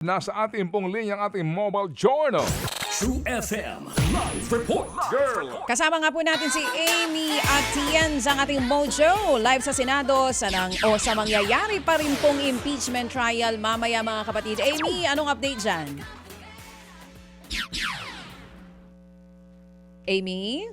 Nasa ating pong linyang ating mobile journal. True FM Live Report. Girl! Kasama nga po natin si Amy Atienza ang ating Mojo live sa Senado sa mangyayari pa rin pong impeachment trial mamaya mga kapatid. Amy, anong update dyan? Amy?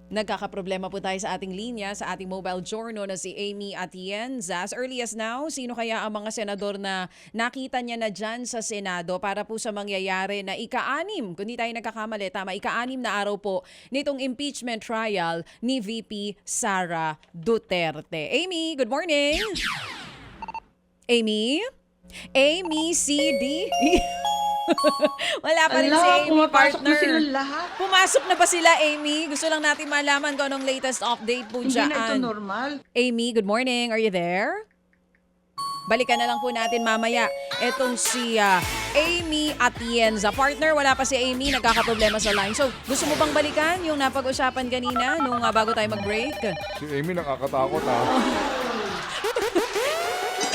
Nagkakaproblema po tayo sa ating linya, sa ating mobile journal na si Amy Atienza. As early as now, sino kaya ang mga senador na nakita niya na dyan sa Senado para po sa mangyayari na ika-anim, kung di tayo nagkakamali, tama, ika-anim na araw po nitong impeachment trial ni VP Sara Duterte. Amy, good morning! Amy? Amy, CD? Wala pa rin si Amy, pumapasok partner. na silang lahat. Pumasok na ba sila, Amy? Gusto lang natin malaman kung anong latest update po Hindi dyan. na ito normal. Amy, good morning. Are you there? Balikan na lang po natin mamaya. Etong si Amy Atienza. Partner, wala pa si Amy. Nagkakaproblema sa line. So, gusto mo bang balikan yung napag-usapan kanina nung bago tayo mag-break? Si Amy nakakatakot ha.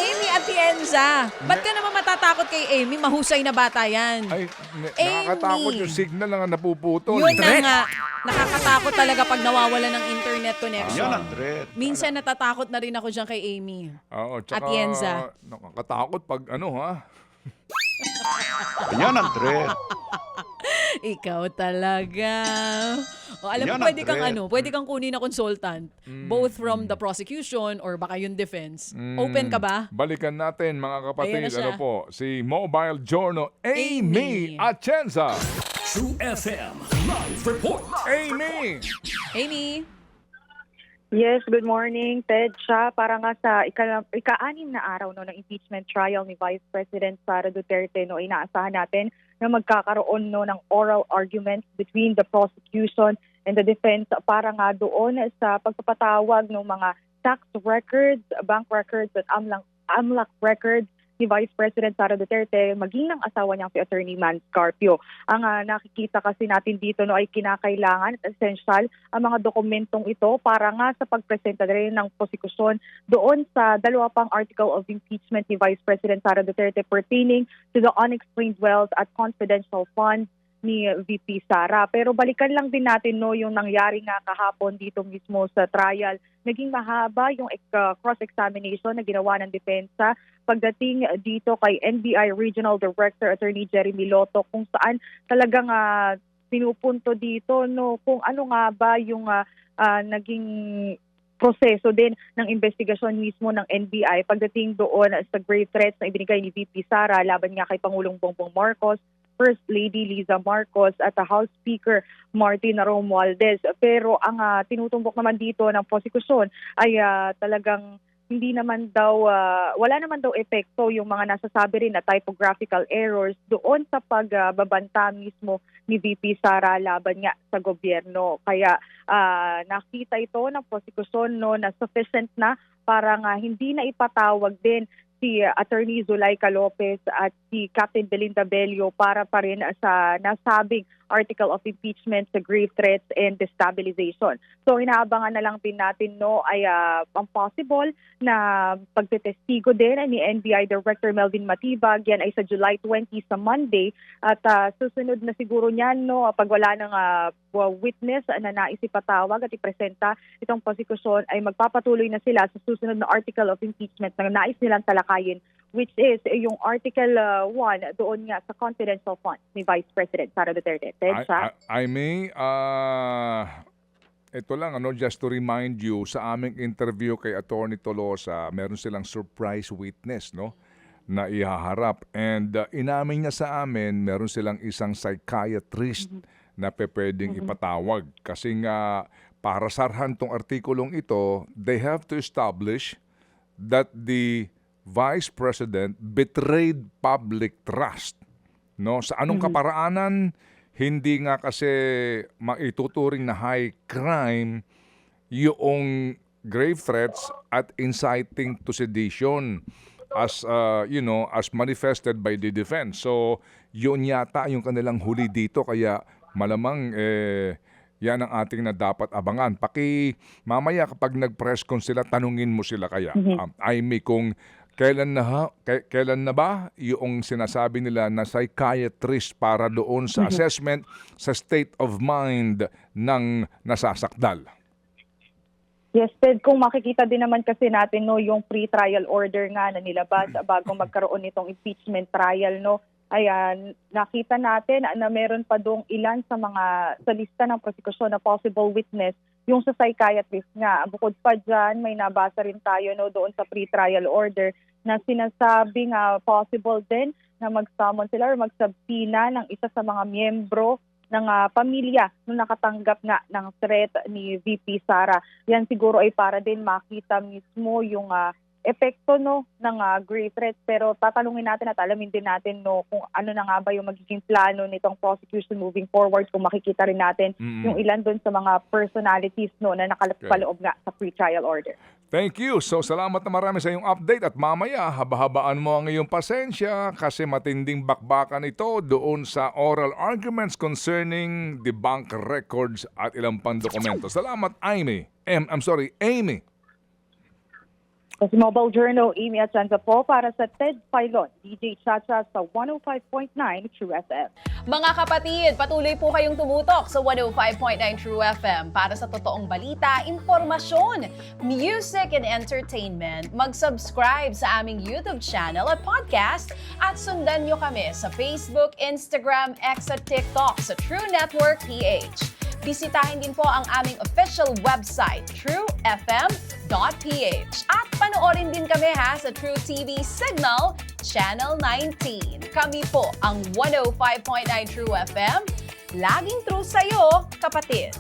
Amy Atienza, ba't ka naman matatakot kay Amy? Mahusay na bata yan. Ay, Amy. nakakatakot yung signal na napuputol. Yun na nga. Nakakatakot talaga pag nawawala ng internet connection. Yan ang threat. Minsan natatakot na rin ako dyan kay Amy. Oo, tsaka Atienza. nakakatakot pag ano ha. Yan ang threat. Ikaw talaga. O, alam mo, Yan ang threat. pwede kang kunin na consultant. Both from the prosecution or baka yung defense. Open ka ba? Balikan natin mga Ayan kapatid. na siya. Ano po, si Mobile Journal Amy Amy. Atienza. True FM Live Report. Amy! Amy? Yes, good morning, Ted. Siya para nga sa ika-anim na araw no, ng impeachment trial ni Vice President Sara Duterte, no, inaasahan natin na magkakaroon no, ng oral arguments between the prosecution and the defense para nga doon sa pagpapatawag ng mga tax records, bank records at AMLAC records ni Vice President Sara Duterte, maging ng asawa niyang si Attorney Man Scarpio. Ang nakikita kasi natin dito no, ay kinakailangan at essential ang mga dokumentong ito para nga sa pagpresenta rin ng prosekusyon doon sa dalawa pang article of impeachment ni Vice President Sara Duterte pertaining to the unexplained wealth at confidential funds ni VP Sara. Pero balikan lang din natin no, yung nangyari nga kahapon dito mismo sa trial. Naging mahaba yung cross-examination na ginawa ng depensa pagdating dito kay NBI Regional Director Attorney Jeremy Lotto kung saan talagang pinupunto dito no kung ano nga ba yung naging proseso din ng investigasyon mismo ng NBI pagdating doon sa grave threats na ibinigay ni VP Sara laban nga kay Pangulong Bongbong Marcos, First Lady Liza Marcos at House Speaker Martin Romualdez. Pero ang tinutumbok naman dito ng prosekusyon ay talagang hindi naman daw, wala naman daw epekto yung mga nasasabi rin na typographical errors doon sa pagbabanta mismo ni VP Sara laban nga sa gobyerno. Kaya nakita ito ng prosekusyon no, na sufficient na para nga hindi na ipatawag din si Attorney Zulaika Lopez at si Captain Belinda Bello para pa rin sa nasabing article of impeachment sa grave threats and destabilization. So inaabangan na lang din natin no ay ang possible na pagtetestigo din ni NBI Director Melvin Matibag. Yan ay sa July 20 sa Monday at susunod na siguro niyan no pag wala ng witness na nais ipatawag at ipresenta itong prosekusyon ay magpapatuloy na sila sa susunod na article of impeachment na nais nilang talakayin, which is yung Article 1 doon nga sa confidential funds ni Vice President Sara Duterte. I may, ito lang, just to remind you, sa aming interview kay Attorney Tolosa, meron silang surprise witness, no? Na ihaharap. And inamin niya sa amin, meron silang isang psychiatrist na pwedeng ipatawag. Kasi nga, para sarhan tong artikulong ito, they have to establish that the Vice President betrayed public trust. No, sa anong kaparaanan, hindi nga kasi maituturing na high crime yung grave threats at inciting to sedition as as manifested by the defense. So, yun yata yung kanilang huli dito kaya malamang yan ang ating na dapat abangan. Mamaya kapag nag-press con sila, tanungin mo sila kaya. I may kung Kailan na ba yung sinasabi nila na psychiatrist para doon sa assessment sa state of mind ng nasasakdal? Yes, Ted, kung makikita din naman kasi natin no yung pre-trial order nga na nilabas bago magkaroon nitong impeachment trial no. Ayan, nakita natin na meron pa dong ilan sa lista ng prosekusyon na possible witness yung sa psychiatrist nga. Bukod pa dyan, may nabasa rin tayo no doon sa pre-trial order na sinasabing possible din na mag-summon sila or magsubpoena ng isa sa mga miyembro ng pamilya nung nakatanggap nga ng threat ni VP Sara. Yan siguro ay para din makita mismo yung epekto no ng grave threat, pero tatanungin natin at alamin din natin no kung ano na nga ba yung magiging plano nitong prosecution moving forward, kung makikita rin natin yung ilan doon sa mga personalities no na nakalapaloob nga sa pre-trial order. Thank you. So salamat na marami sa iyong update at mamaya haba-habaan mo ang iyong pasensya kasi matinding bakbakan ito doon sa oral arguments concerning the bank records at ilang pang dokumento. Salamat, Amy. Amy. Sa Mobile Journal, Amy Atienza po para sa Ted Filon, DJ Chacha sa 105.9 True FM. Mga kapatid, patuloy po kayong tumutok sa 105.9 True FM para sa totoong balita, impormasyon, music and entertainment. Mag-subscribe sa aming YouTube channel at podcast at sundan nyo kami sa Facebook, Instagram, X at TikTok sa True Network PH. Bisitahin din po ang aming official website, truefm.ph. At panoorin din kami sa True TV Signal, Channel 19. Kami po ang 105.9 True FM. Laging true sa'yo, kapatid.